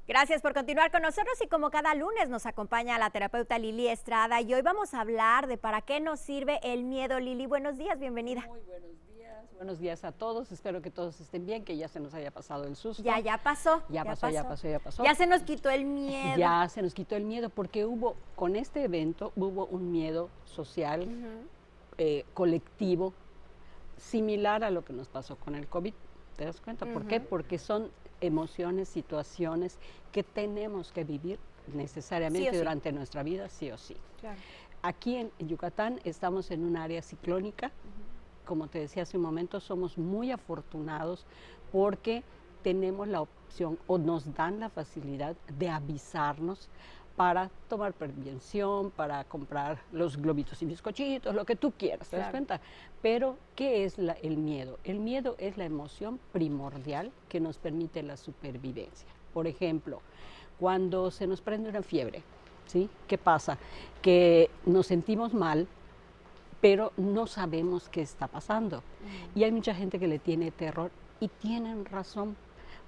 Gracias por continuar con nosotros y como cada lunes nos acompaña la terapeuta Lili Estrada y hoy vamos a hablar de para qué nos sirve el miedo. Lili, buenos días, bienvenida. Muy buenos días a todos, espero que todos estén bien, que ya se nos haya pasado el susto. Ya pasó. Ya pasó. Ya se nos quitó el miedo. Ya se nos quitó el miedo porque con este evento hubo un miedo social, colectivo, similar a lo que nos pasó con el COVID. ¿Te das cuenta? ¿Por qué? Porque son emociones, situaciones que tenemos que vivir necesariamente durante nuestra vida, sí o sí. Claro. Aquí en Yucatán estamos en un área ciclónica. Como te decía hace un momento, somos muy afortunados porque tenemos la opción o nos dan la facilidad de avisarnos para tomar prevención, para comprar los globitos y bizcochitos, lo que tú quieras, ¿te das cuenta? Pero, ¿qué es el miedo? El miedo es la emoción primordial que nos permite la supervivencia. Por ejemplo, cuando se nos prende una fiebre, ¿sí? ¿Qué pasa? Que nos sentimos mal, pero no sabemos qué está pasando. Y hay mucha gente que le tiene terror y tienen razón,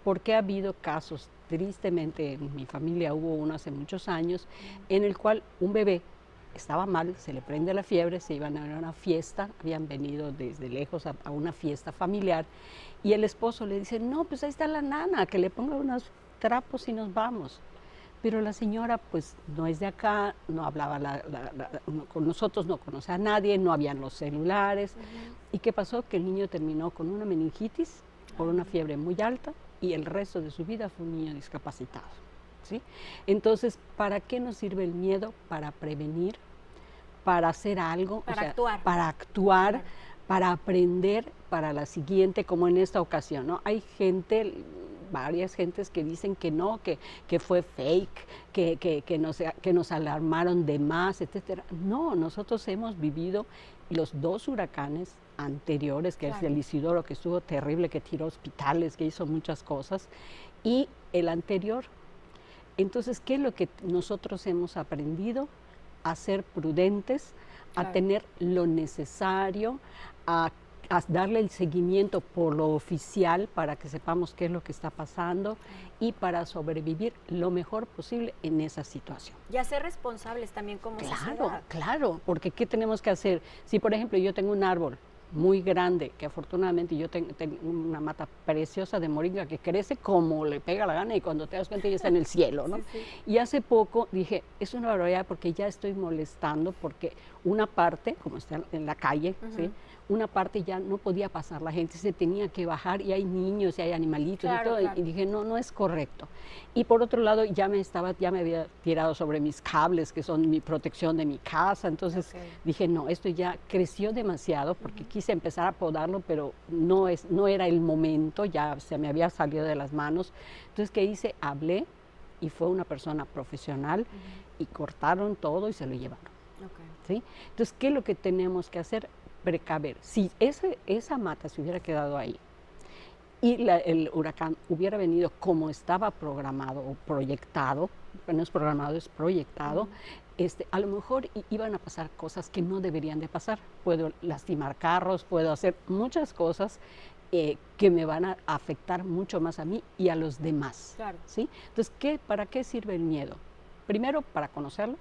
porque ha habido casos, tristemente en mi familia hubo uno hace muchos años, en el cual un bebé estaba mal, se le prende la fiebre, se iban a una fiesta, habían venido desde lejos a una fiesta familiar, y el esposo le dice, no, pues ahí está la nana, que le ponga unos trapos y nos vamos. Pero la señora pues no es de acá, no hablaba con nosotros, no conoce a nadie, no habían los celulares. ¿Y qué pasó? Que el niño terminó con una meningitis por una fiebre muy alta y el resto de su vida fue un niño discapacitado, ¿sí? Entonces, ¿para qué nos sirve el miedo? Para prevenir, para hacer algo, para actuar, para aprender para la siguiente, como en esta ocasión, ¿no? Hay varias gentes que dicen que no, que fue fake, que nos alarmaron de más, etcétera. No, nosotros hemos vivido los dos huracanes anteriores, que es el Isidoro, que estuvo terrible, que tiró hospitales, que hizo muchas cosas, y el anterior. Entonces, ¿qué es lo que nosotros hemos aprendido? A ser prudentes, a tener lo necesario, a darle el seguimiento por lo oficial para que sepamos qué es lo que está pasando y para sobrevivir lo mejor posible en esa situación. Y a ser responsables también como sociedad. Claro, porque ¿qué tenemos que hacer? Si, por ejemplo, yo tengo un árbol muy grande, que afortunadamente yo tengo una mata preciosa de moringa que crece como le pega la gana y cuando te das cuenta ya está en el cielo, ¿no? Y hace poco dije, es una barbaridad porque ya estoy molestando porque una parte, como está en la calle, ¿sí? Una parte ya no podía pasar la gente, se tenía que bajar y hay niños y hay animalitos y todo, y dije, no es correcto. Y por otro lado ya me había tirado sobre mis cables, que son mi protección de mi casa, entonces dije, no, esto ya creció demasiado porque quise empezar a podarlo, pero no era el momento, ya se me había salido de las manos. Entonces, ¿qué hice? Hablé y fue una persona profesional y cortaron todo y se lo llevaron. ¿Sí? Entonces, ¿qué es lo que tenemos que hacer? Precaver. Si esa mata se hubiera quedado ahí y el huracán hubiera venido como estaba programado o proyectado, no es programado, es proyectado, a lo mejor iban a pasar cosas que no deberían de pasar. Puedo lastimar carros, puedo hacer muchas cosas que me van a afectar mucho más a mí y a los demás. ¿Sí? Entonces, ¿para qué sirve el miedo? Primero, para conocerlo,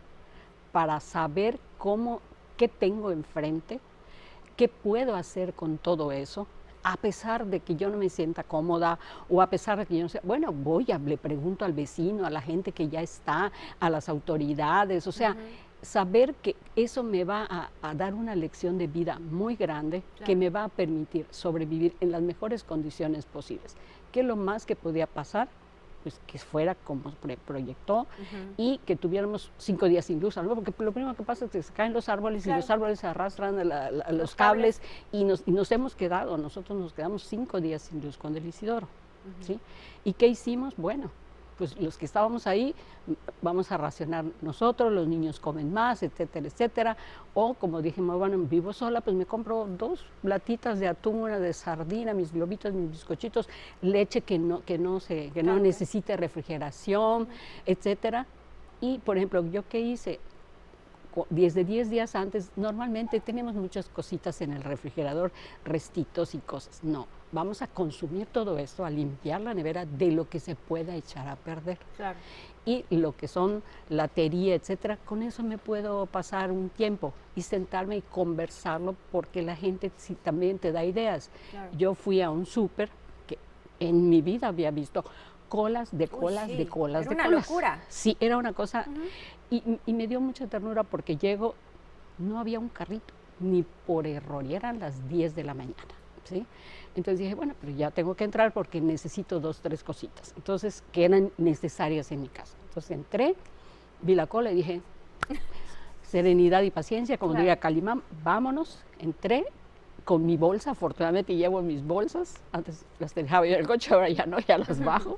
para saber qué tengo enfrente, qué puedo hacer con todo eso, a pesar de que yo no me sienta cómoda o a pesar de que yo no sé, bueno, le pregunto al vecino, a la gente que ya está, a las autoridades, o sea, saber que eso me va a dar una lección de vida muy grande que me va a permitir sobrevivir en las mejores condiciones posibles. ¿Qué es lo más que podía pasar? Pues que fuera como proyectó y que tuviéramos 5 días sin luz, ¿no? Porque lo primero que pasa es que se caen los árboles y los árboles se arrastran los cables y nos hemos quedado, nosotros nos quedamos 5 días sin luz con el Isidoro, ¿sí? ¿Y qué hicimos? Bueno, pues los que estábamos ahí vamos a racionar nosotros, los niños comen más, etcétera, etcétera. O como dijimos, bueno, vivo sola, pues me compro 2 latitas de atún, una de sardina, mis globitos, mis bizcochitos, leche que no necesite refrigeración, etcétera. Y, por ejemplo, ¿yo qué hice? Desde 10 días antes, normalmente tenemos muchas cositas en el refrigerador, restitos y cosas. No, vamos a consumir todo esto, a limpiar la nevera de lo que se pueda echar a perder. Claro. Y lo que son latería, etcétera, con eso me puedo pasar un tiempo y sentarme y conversarlo, porque la gente sí también te da ideas. Claro. Yo fui a un súper que en mi vida había visto colas de colas sí, de colas era de una colas. locura. Sí, era una cosa, y me dio mucha ternura porque llego, no había un carrito, ni por error, y eran las 10 de la mañana, ¿sí? Entonces dije, bueno, pero ya tengo que entrar porque necesito 2, 3 cositas, entonces, que eran necesarias en mi casa. Entonces entré, vi la cola y dije, serenidad y paciencia, como diría Calimán, vámonos. Entré con mi bolsa, afortunadamente llevo mis bolsas, antes las dejaba yo en el coche, ahora ya no, ya las bajo.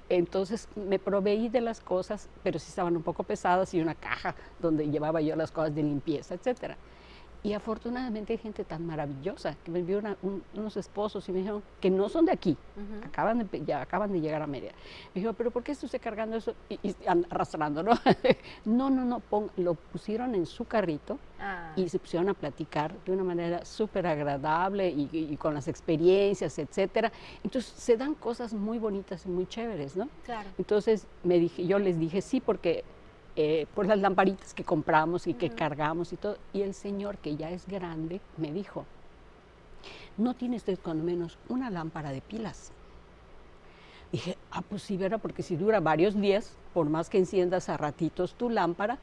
Entonces me proveí de las cosas, pero sí estaban un poco pesadas, y una caja donde llevaba yo las cosas de limpieza, etcétera. Y afortunadamente hay gente tan maravillosa que me envió unos esposos y me dijeron que no son de aquí, acaban de llegar a Mérida. Me dijo, pero ¿por qué está usted cargando eso y arrastrando, no? No, lo pusieron en su carrito y se pusieron a platicar de una manera súper agradable y con las experiencias, etcétera. Entonces se dan cosas muy bonitas y muy chéveres, ¿no? Claro. Entonces yo les dije sí, porque por las lamparitas que compramos y que cargamos y todo. Y el señor, que ya es grande, me dijo, ¿no tiene usted cuando menos una lámpara de pilas? Dije, pues sí, ¿verdad? Porque si dura varios días, por más que enciendas a ratitos tu lámpara,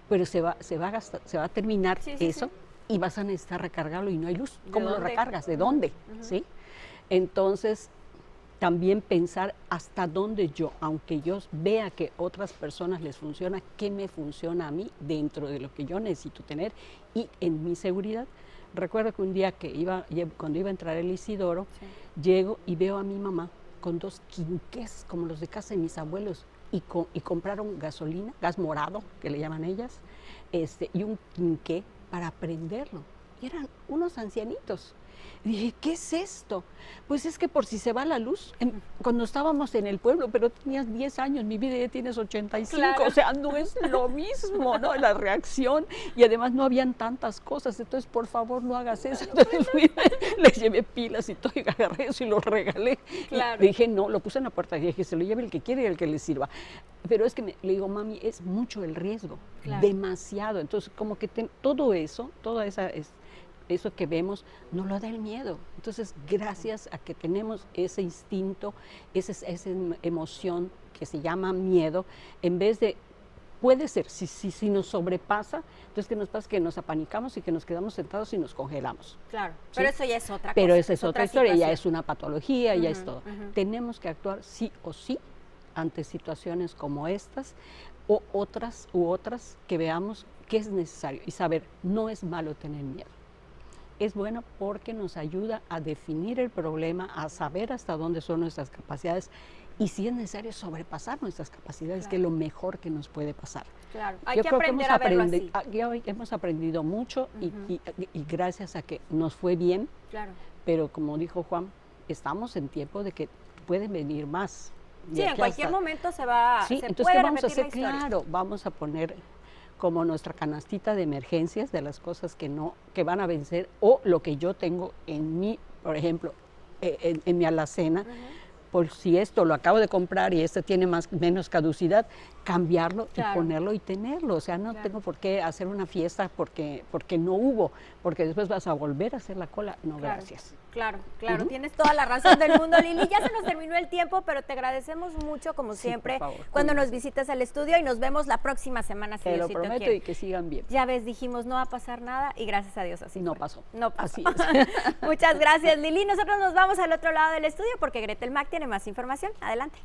pero se va a terminar eso y vas a necesitar recargarlo y no hay luz. ¿Cómo lo recargas? ¿De dónde? ¿Sí? Entonces, también pensar hasta dónde yo, aunque yo vea que otras personas les funciona, qué me funciona a mí dentro de lo que yo necesito tener y en mi seguridad. Recuerdo que un día cuando iba a entrar el Isidoro, llego y veo a mi mamá con 2 quinqués, como los de casa de mis abuelos, y compraron gasolina, gas morado, que le llaman ellas, y un quinqué para prenderlo. Y eran unos ancianitos. Y dije, ¿qué es esto? Pues es que por si se va la luz, cuando estábamos en el pueblo, pero tenías 10 años, mi vida ya tienes 85, claro. O sea, no es lo mismo, ¿no? La reacción, y además no habían tantas cosas, entonces por favor no hagas eso. Entonces les llevé pilas y todo, y agarré eso y lo regalé. Claro. Y dije, no, lo puse en la puerta y dije, se lo lleve el que quiere y el que le sirva. Pero es que le digo, mami, es mucho el riesgo, claro. Demasiado. Entonces, como que todo eso, eso que vemos, nos lo da el miedo. Entonces, gracias a que tenemos ese instinto, esa emoción que se llama miedo, en vez de, puede ser, si nos sobrepasa, entonces ¿qué nos pasa? Que nos apanicamos y que nos quedamos sentados y nos congelamos. Claro, ¿sí? Pero eso ya es otra cosa. Pero esa es otra historia, situación. Ya es una patología, ya es todo. Tenemos que actuar sí o sí ante situaciones como estas, o otras que veamos que es necesario, y saber, no es malo tener miedo. Es bueno porque nos ayuda a definir el problema, a saber hasta dónde son nuestras capacidades y, si es necesario, sobrepasar nuestras capacidades, claro. Que es lo mejor que nos puede pasar. Claro, hay que aprender a verlo así. Hemos aprendido mucho y gracias a que nos fue bien, claro. Pero como dijo Juan, estamos en tiempo de que pueden venir más. Sí, en cualquier momento se va, sí, se entonces, puede ¿qué vamos a repetir hacer? la historia. Claro, vamos a poner como nuestra canastita de emergencias de las cosas que van a vencer, o lo que yo tengo en mí, por ejemplo, en mi alacena, por si esto lo acabo de comprar y este tiene menos caducidad, cambiarlo, claro. Y ponerlo y tenerlo. O sea, no claro. Tengo por qué hacer una fiesta porque no hubo, porque después vas a volver a hacer la cola. No, claro. Gracias. Claro, tienes toda la razón del mundo, Lili. Ya se nos terminó el tiempo, pero te agradecemos mucho, como siempre, cuando nos visitas al estudio, y nos vemos la próxima semana, si Diosito quiere. Te lo prometo, y que sigan bien. Ya ves, dijimos, no va a pasar nada, y gracias a Dios así no fue. pasó. No pasó. Así es. Muchas gracias, Lili. Nosotros nos vamos al otro lado del estudio porque Gretel Mac tiene más información. Adelante.